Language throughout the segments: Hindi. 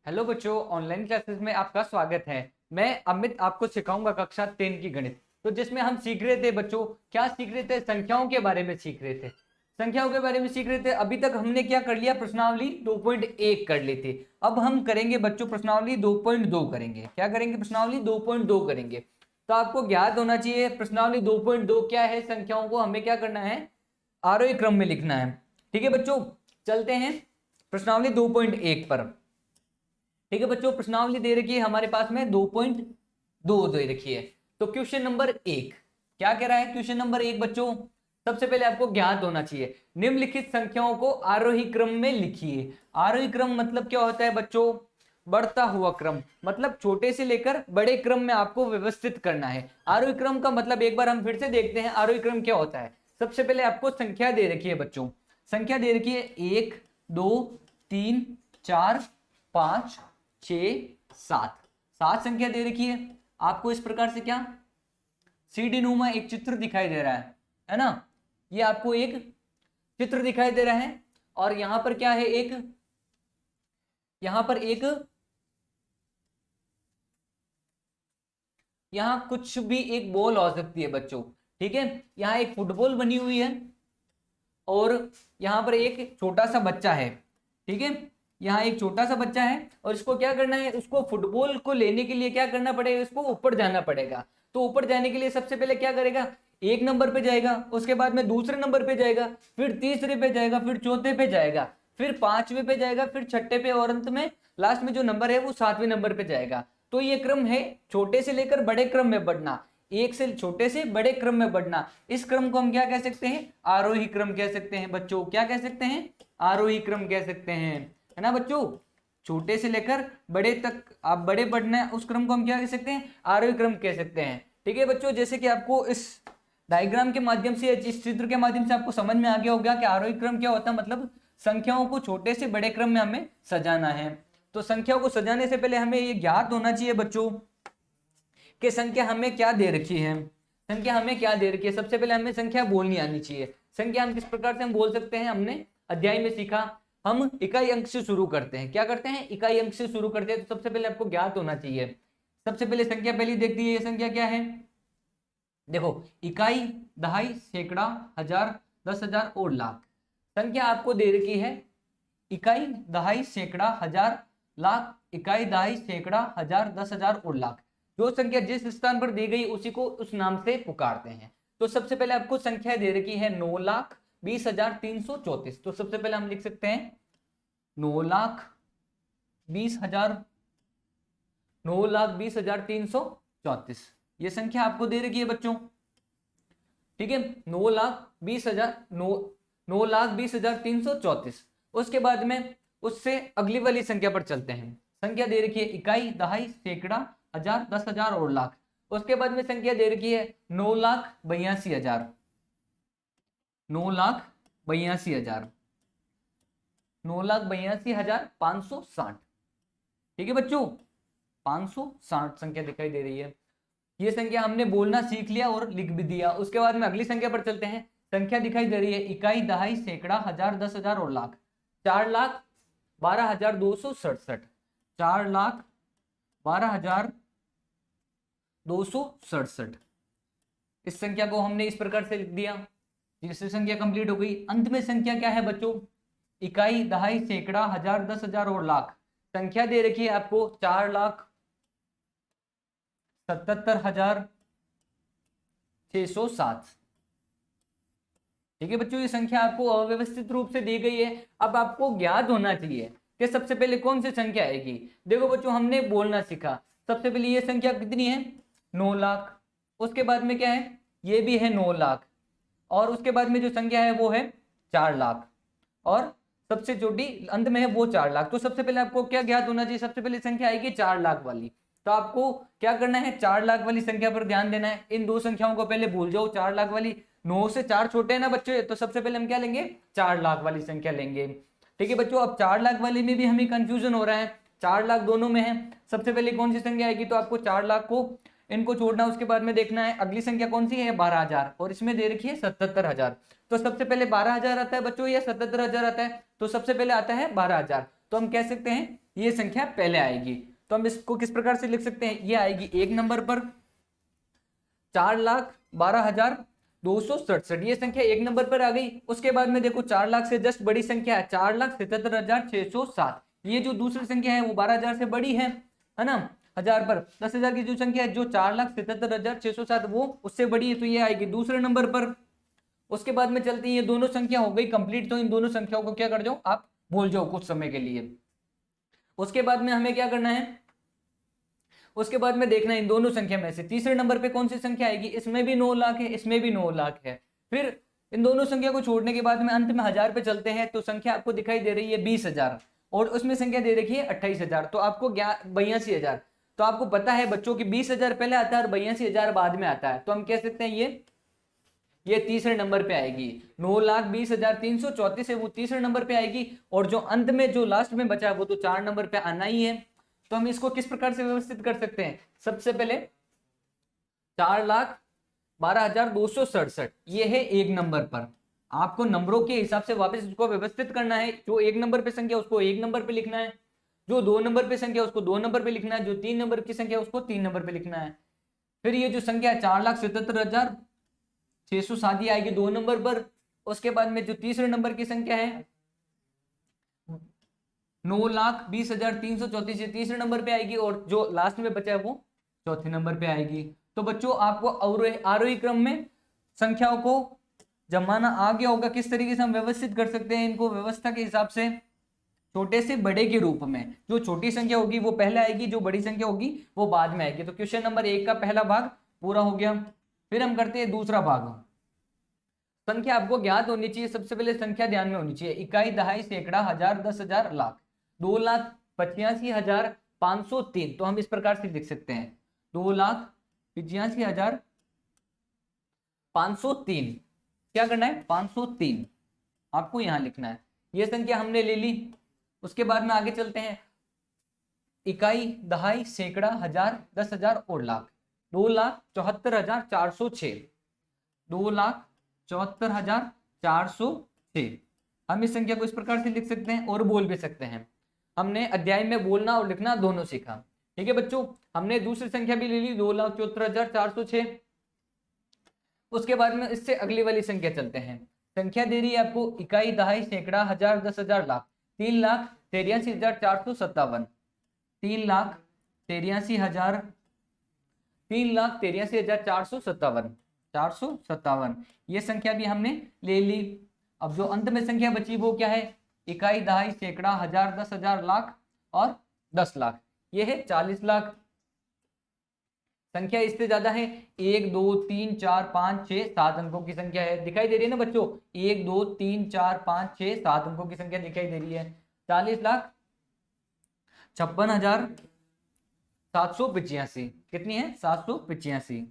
हेलो बच्चों, ऑनलाइन क्लासेस में आपका स्वागत है। मैं अमित आपको सिखाऊंगा कक्षा 10 की गणित। तो जिसमें हम सीख रहे थे बच्चों, क्या सीख रहे थे? संख्याओं के बारे में सीख रहे थे। संख्याओं के बारे में सीख रहे थे। अभी तक हमने क्या कर लिया? प्रश्नावली 2.1 कर ली थी। अब हम करेंगे बच्चों प्रश्नावली 2.2 करेंगे। क्या करेंगे? प्रश्नावली 2.2 करेंगे। तो आपको ज्ञात होना चाहिए प्रश्नावली 2.2 क्या है। संख्याओं को हमें क्या करना है? आरोही क्रम में लिखना है। ठीक है बच्चों, चलते हैं प्रश्नावली 2.1 पर। ठीक है बच्चों, प्रश्नावली दे रखी है हमारे पास में 2.2 दे रखी है। तो क्वेश्चन नंबर 1 क्या कह रहा है? क्वेश्चन नंबर 1 बच्चों, सबसे पहले आपको ज्ञात होना चाहिए निम्नलिखित संख्याओं को आरोही क्रम में लिखिए। आरोही क्रम मतलब क्या होता है बच्चों? बढ़ता हुआ क्रम, मतलब छोटे से लेकर बड़े क्रम में आपको व्यवस्थित करना है। आरोही क्रम का मतलब एक बार हम फिर से देखते हैं आरोही क्रम क्या होता है। सबसे पहले आपको संख्या दे रखी है बच्चों, संख्या दे रखी है 1 2 3 4 5 6 7। 7 संख्या दे रखी है आपको। इस प्रकार से क्या सीडी नुमा एक चित्र दिखाई दे रहा है ना? ये आपको एक चित्र दिखाई दे रहा है। और यहां पर क्या है? यहां पर एक यहां कुछ भी एक बॉल हो सकती है बच्चों। ठीक है, यहां एक फुटबॉल बनी हुई है और यहां पर एक छोटा सा बच्चा है। ठीक है, यहाँ एक छोटा सा बच्चा है और इसको क्या करना है? उसको फुटबॉल को लेने के लिए क्या करना पड़ेगा? इसको ऊपर जाना पड़ेगा। तो ऊपर जाने के लिए सबसे पहले क्या करेगा? एक नंबर पे जाएगा, उसके बाद में दूसरे नंबर पे जाएगा, फिर तीसरे पे जाएगा, फिर चौथे पे जाएगा, फिर पांचवे पे जाएगा, फिर छठे पे, और अंत में लास्ट में जो नंबर है वो 7वें नंबर पे जाएगा। तो ये क्रम है छोटे से लेकर बड़े क्रम में बढ़ना, एक से छोटे से बड़े क्रम में बढ़ना। इस क्रम को हम क्या कह सकते हैं? आरोही क्रम कह सकते हैं बच्चों। क्या कह सकते हैं? आरोही क्रम कह सकते हैं, है ना बच्चों? छोटे से लेकर बड़े तक आप बड़े बढ़ना है, उस क्रम को हम क्या कह सकते हैं? आरोही क्रम कह सकते हैं। ठीक है बच्चों, जैसे कि आपको इस डायग्राम के माध्यम से, इस चित्र के माध्यम से आपको समझ में आ गया होगा कि आरोही क्रम क्या होता है। मतलब संख्याओं को छोटे से बड़े क्रम में हमें सजाना है। तो संख्याओं को सजाने से पहले हमें ये ज्ञात होना चाहिए बच्चों कि संख्या हमें क्या दे रखी है। संख्या हमें क्या दे रखी है? सबसे पहले हमें संख्या बोलनी आनी चाहिए। संख्या हम किस प्रकार से हम बोल सकते हैं? हमने अध्याय में सीखा, हम इकाई अंक से शुरू करते हैं। क्या करते हैं? इकाई अंक से शुरू करते हैं। तो सबसे पहले आपको ज्ञात होना चाहिए। सबसे पहले संख्या पहली देखती है, ये संख्या क्या है? देखो, इकाई, दहाई, सैकड़ा, हजार, 10,000 और लाख। संख्या आपको दे रखी है इकाई, दहाई, सैकड़ा, हजार, लाख। इकाई, दहाई, सैकड़ा, हजार, 10,000 और लाख। जो संख्या जिस स्थान पर दी गई उसी को उस नाम से पुकारते हैं। तो सबसे पहले आपको संख्या दे रखी है 9,20,334। तो सबसे पहले हम लिख सकते हैं 9,20,000, 9,20,334। ये संख्या आपको दे रखी है बच्चों। ठीक है, 9,20,334। उसके बाद में उससे अगली वाली संख्या पर चलते हैं। संख्या दे रखी है इकाई, दहाई, सैकड़ा, हजार, 10,000 और लाख। उसके बाद में संख्या दे रखी है 9,82,000, 9,82,000, 9,82,560। ठीक है बच्चों, 560 संख्या दिखाई दे रही है। ये संख्या हमने बोलना सीख लिया और लिख भी दिया। उसके बाद में अगली संख्या पर चलते हैं। संख्या दिखाई दे रही है इकाई, दहाई, सैकड़ा, हजार, 10,000 और लाख। 4,12,267, 4,12,267। इस संख्या को हमने इस प्रकार से लिख दिया, जिससे संख्या कंप्लीट हो गई। अंत में संख्या क्या है बच्चों? इकाई, दहाई, सैकड़ा, हजार, 10,000 और लाख। संख्या दे रखी है आपको 4,77,607। ठीक है बच्चों, ये संख्या आपको अव्यवस्थित रूप से दी गई है। अब आपको ज्ञात होना चाहिए कि सबसे पहले कौन सी संख्या आएगी। देखो बच्चों, हमने बोलना सीखा। सबसे पहले ये संख्या कितनी है? 9 लाख। उसके बाद में क्या है? ये भी है 9 लाख। और उसके बाद में जो संख्या है वो है 4 लाख। और सबसे छोटी अंत में है वो 4 लाख। तो सबसे पहले आपको क्या ज्ञात होना चाहिए? सबसे पहले संख्या आएगी 4 लाख वाली। तो आपको क्या करना है? 4 लाख वाली संख्या पर ध्यान देना है। इन दो संख्याओं को पहले भूल जाओ। 4 लाख वाली, 9 से 4 छोटे हैं ना बच्चे, तो सबसे पहले हम क्या लेंगे? 4 लाख वाली संख्या लेंगे। ठीक है बच्चों, अब 4 लाख वाली में भी हमें कंफ्यूजन हो रहा है। 4 लाख दोनों में है। सबसे पहले कौन सी संख्या आएगी? तो आपको 4 लाख को इनको छोड़ना, उसके बाद में देखना है अगली संख्या कौन सी है? 12,000। और इसमें दे रखी है 77,000। तो सबसे पहले 12,000 आता है बच्चों या 77,000 आता है? तो सबसे पहले आता है 12,000। तो हम कह सकते हैं ये संख्या पहले आएगी। तो हम इसको किस प्रकार से लिख सकते हैं, ये आएगी 1 नंबर पर 4,12,267, ये संख्या 1 नंबर पर आ गई। उसके बाद में देखो 4 लाख से जस्ट बड़ी संख्या है 4,77,607, ये जो दूसरी संख्या है वो 12,000 से बड़ी है ना, 1000 पर 10,000 की जो संख्या है जो 4,77,607 वो उससे बड़ी है, तो ये आएगी दूसरे नंबर पर। उसके बाद में चलती है, ये दोनों संख्या हो गई कंप्लीट, तो इन दोनों संख्याओं को क्या कर जाओ आप, भूल जाओ कुछ समय के लिए। उसके बाद में हमें क्या करना है, उसके बाद में देखना है इन दोनों संख्या में से तीसरे नंबर पे कौन सी संख्या आएगी, इसमें भी 9 लाख है, इसमें भी 9 लाख है। फिर इन दोनों संख्या को छोड़ने के बाद में अंत में 1000 पे चलते हैं, तो संख्या आपको दिखाई दे रही है 20,000 और उसमें संख्या दे रखी है 28,000, तो आपको 82,000। तो आपको पता है बच्चों की 20,000 पहले आता है और 82,000 बाद में आता है, तो हम कह सकते हैं ये तीसरे नंबर पे आएगी। 9,20,334 है वो तीसरे नंबर पे आएगी, और जो अंत में जो लास्ट में बचा वो तो 4 नंबर पे आना ही है। तो हम इसको किस प्रकार से व्यवस्थित कर सकते हैं, सबसे पहले 4,12,267 ये है 1 नंबर पर। आपको नंबरों के हिसाब से वापस इसको व्यवस्थित करना है, जो 1 नंबर पे संख्या उसको 1 नंबर पे लिखना है, जो 2 नंबर पे संख्या उसको 2 नंबर पे लिखना है, जो 3 नंबर की संख्या उसको 3 नंबर पे लिखना है। फिर ये जो संख्या 4,77,607 आएगी 2 नंबर पर। उसके बाद में जो तीसरे नंबर की संख्या है 9,20,334 ये तीसरे नंबर पे आएगी, और जो लास्ट में बचा है वो चौथे नंबर पे आएगी। तो बच्चों आपको आरोही क्रम में संख्याओं को जमाना आ गया होगा, किस तरीके से हम व्यवस्थित कर सकते हैं इनको व्यवस्था के हिसाब से, छोटे से बड़े के रूप में। जो छोटी संख्या होगी वो पहले आएगी, जो बड़ी संख्या होगी वो बाद में आएगी। तो क्वेश्चन नंबर 1 का पहला भाग पूरा हो गया। फिर हम करते हैं दूसरा भाग। संख्या आपको ज्ञात होनी चाहिए, सबसे पहले संख्या ध्यान में होनी चाहिए, इकाई, दहाई, सैकड़ा, हजार, 10,000, लाख। 2,85,503, तो हम इस प्रकार से लिख सकते हैं 2,85,503। क्या करना है, 503 आपको यहां लिखना है, यह संख्या हमने ले ली। उसके बाद में आगे चलते हैं, इकाई, दहाई, सैकड़ा, हजार, 10,000 और लाख। 2,74,406, 2,74,406। हम इस संख्या को इस प्रकार से लिख सकते हैं और बोल भी सकते हैं। हमने अध्याय में बोलना और लिखना दोनों सीखा, ठीक है बच्चों। हमने दूसरी संख्या भी ले ली 2,74,406। उसके बाद में इससे अगली वाली संख्या चलते हैं। संख्या दे रही है आपको इकाई, दहाई, सैकड़ा, हजार, 10,000, लाख। 3,83,457, 3,83,457, 457 ये संख्या भी हमने ले ली। अब जो अंत में संख्या बची वो क्या है, इकाई, दहाई, सैकड़ा, हजार, 10,000, लाख और 10 लाख, ये है 40 लाख। संख्या इससे ज्यादा है, 1 2 3 4 5 6 7 अंकों की संख्या है, दिखाई दे रही है ना बच्चों, 1 2 3 4 5 6 7 अंकों की संख्या दिखाई दे रही है। 40,56,785, कितनी है, 785।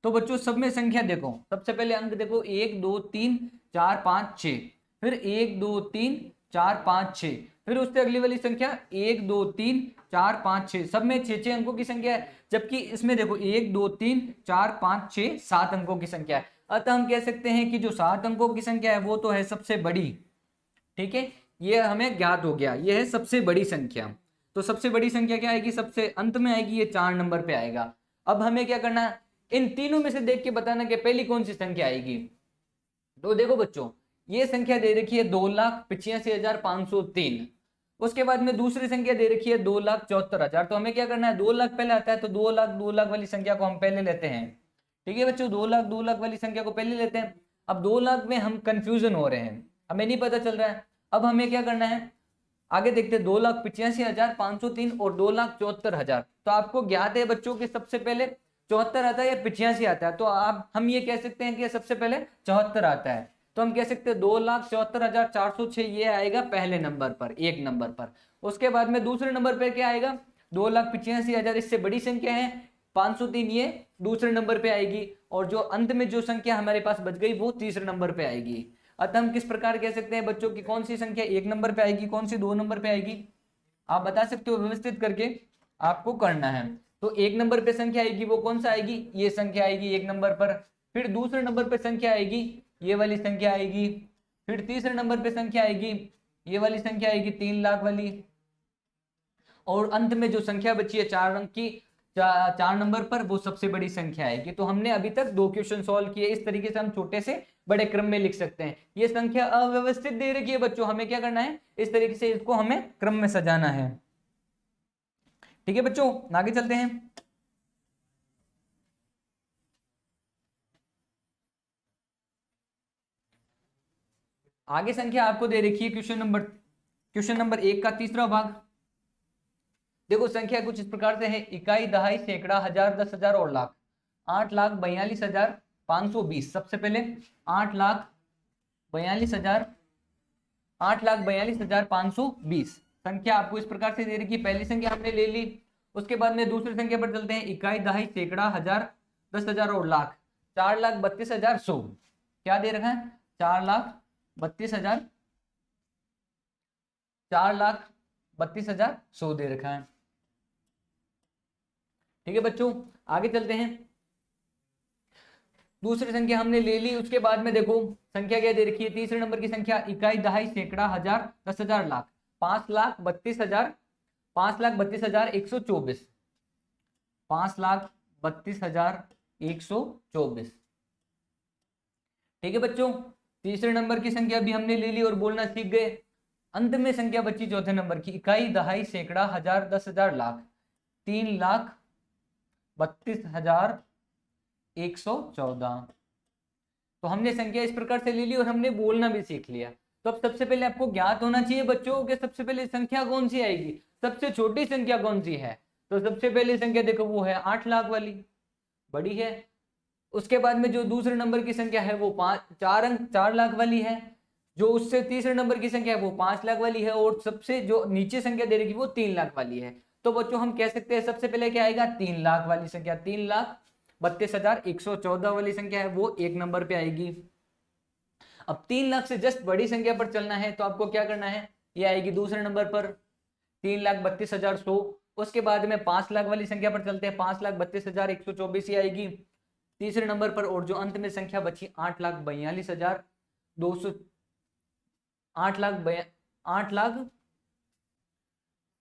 तो बच्चों सब में संख्या देखो, सबसे पहले अंक देखो 1 2 3 4 5 6, फिर 1 2 3 4 5 6, फिर उससे अगली वाली संख्या 1 2 3 4 5 6, सब में 6 अंकों की संख्या है। जबकि इसमें देखो 1 2 3 4 5 6 7 अंकों की संख्या है। अतः हम कह सकते हैं कि जो 7 अंकों की संख्या है वो तो है सबसे बड़ी, ठीक है, ये हमें ज्ञात हो गया, ये है सबसे बड़ी संख्या। तो सबसे बड़ी संख्या क्या आएगी, सबसे अंत में आएगी, ये 4 नंबर पे आएगा। अब हमें क्या करना है, इन तीनों में से देख के बताना कि पहली कौन सी संख्या आएगी। तो देखो बच्चों, ये संख्या दे रखी है 2,85,503। उसके बाद में दूसरी संख्या दे रखी है 2,74,000। तो हमें क्या करना है, 2 लाख पहले आता है, तो 2 लाख वाली संख्या को हम पहले लेते हैं, ठीक है बच्चों, 2 लाख वाली संख्या को पहले लेते हैं। अब 2 लाख में हम कंफ्यूजन हो रहे हैं, हमें नहीं पता चल रहा है। अब हमें क्या करना है, आगे देखते हैं 2,85,503 और 2,74,000। तो आपको ज्ञात है बच्चों कि सबसे पहले 74 आता है या 85 आता है, तो आप हम ये कह सकते हैं कि सबसे पहले 74 आता है। तो हम कह सकते हैं 2,74,406 ये आएगा पहले नंबर पर, 1 नंबर पर। उसके बाद में दूसरे नंबर पर क्या आएगा, 2,85,000, इससे बड़ी संख्या है 503, ये दूसरे नंबर पे आएगी। और जो अंत में जो संख्या हमारे पास बच गई वो तीसरे नंबर पे आएगी। अतः हम किस प्रकार कह सकते हैं बच्चों की कौन सी संख्या 1 नंबर पे आएगी, कौन सी 2 नंबर पे आएगी, आप बता सकते हो, व्यवस्थित करके आपको करना है। तो 1 नंबर पे संख्या आएगी वो कौन सा आएगी, ये संख्या आएगी 1 नंबर पर। फिर दूसरे नंबर पे संख्या आएगी, ये वाली संख्या आएगी। फिर तीसरे नंबर पे संख्या आएगी, ये वाली संख्या आएगी 3 लाख वाली। और अंत में जो संख्या बची है 4 अंक की 4 नंबर पर, वो सबसे बड़ी संख्या आएगी। तो हमने अभी तक 2 क्वेश्चन सॉल्व किए। इस तरीके से हम छोटे से बड़े क्रम में लिख सकते हैं। ये संख्या अव्यवस्थित दे रखी है बच्चों, हमें क्या करना है, इस तरीके से इसको हमें क्रम में सजाना है। ठीक है बच्चों, आगे चलते हैं। आगे संख्या आपको दे रखी है क्वेश्चन नंबर 1 का तीसरा भाग। देखो संख्या कुछ इस प्रकार से है, इकाई, दहाई, सैकड़ा, हजार, 10,000 और लाख। 8,42,520। सबसे पहले 8,42,520 संख्या आपको इस प्रकार से दे रखी है। पहली संख्या हमने ले ली। उसके बाद में दूसरी संख्या पर चलते हैं, इकाई, दहाई, सैकड़ा, हजार, 10,000 और लाख। 4,32,100 क्या दे रखा है, 4,32,100 दे रखा है। ठीक है बच्चों, आगे चलते हैं। दूसरी संख्या हमने ले ली। उसके बाद में देखो संख्या क्या दे रखी है, तीसरे नंबर की संख्या, इकाई, दहाई, सैकड़ा, हजार, 10,000, लाख। 5,32,124। 5,32,124। ठीक है बच्चों, तीसरे नंबर की संख्या भी हमने ले ली और बोलना सीख गए। अंत में संख्या बची चौथे नंबर की, इकाई, दहाई, सैकड़ा, हजार, 10,000, लाख। 3,32,114। तो हमने संख्या इस प्रकार से ले ली और हमने बोलना भी सीख लिया। तो अब सबसे पहले आपको ज्ञात होना चाहिए बच्चों कि सबसे पहले संख्या कौन सी आएगी, सबसे छोटी संख्या कौन सी है। तो सबसे पहली संख्या देखो वो है 8 लाख वाली, बड़ी है। उसके बाद में जो दूसरे नंबर की संख्या है वो 4 लाख वाली है। जो उससे तीसरे नंबर की संख्या है वो 5 लाख वाली है। और सबसे जो नीचे संख्या दे रही वो 3 लाख वाली है। तो बच्चों हम कह सकते हैं सबसे पहले क्या आएगा, 3 लाख वाली संख्या। 3,32,114 वाली संख्या है वो एक नंबर पे आएगी। अब 3 लाख से जस्ट बड़ी संख्या पर चलना है तो आपको क्या करना है, ये आएगी दूसरे नंबर पर 3,32,100। उसके बाद में 5 लाख वाली संख्या पर चलते हैं, 5,32,124 ही आएगी तीसरे नंबर पर। और जो अंत में संख्या बची 8,42,200 8 लाख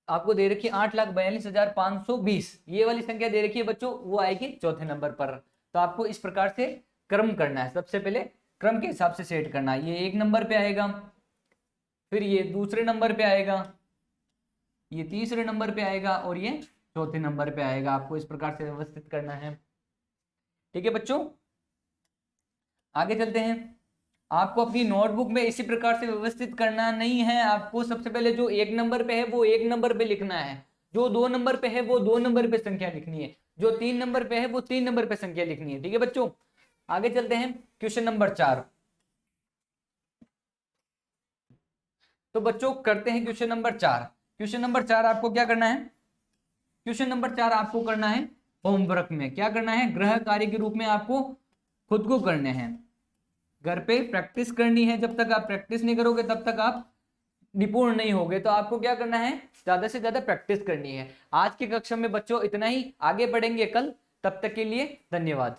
आपको दे रखी है 8,42,520, ये वाली संख्या दे रखी है बच्चों, वो आएगी चौथे नंबर पर। तो आपको इस प्रकार से क्रम करना है, सबसे पहले क्रम के हिसाब से सेट करना है। ये एक नंबर पे आएगा, फिर ये दूसरे नंबर पे आएगा, ये तीसरे नंबर पे आएगा और ये चौथे नंबर पे आएगा। आपको इस प्रकार से व्यवस्थित करना है। ठीक है बच्चों, आगे चलते हैं। आपको अपनी नोटबुक में इसी प्रकार से व्यवस्थित करना नहीं है। आपको सबसे पहले जो एक नंबर पे है वो एक नंबर पे लिखना है, जो 2 नंबर पे है वो 2 नंबर पे संख्या लिखनी है, जो 3 नंबर पे है वो 3 नंबर पे संख्या लिखनी है। ठीक है बच्चों, आगे चलते हैं। Question number 4। तो बच्चों करते हैं क्वेश्चन नंबर 4। क्वेश्चन नंबर 4 आपको क्या करना है, क्वेश्चन नंबर 4 आपको करना है होमवर्क में। क्या करना है, गृह कार्य के रूप में आपको खुद को करने हैं, घर पे प्रैक्टिस करनी है। जब तक आप प्रैक्टिस नहीं करोगे तब तक आप निपुण नहीं होगे। तो आपको क्या करना है, ज्यादा से ज्यादा प्रैक्टिस करनी है। आज की कक्षा में बच्चों इतना ही, आगे बढ़ेंगे कल। तब तक के लिए धन्यवाद।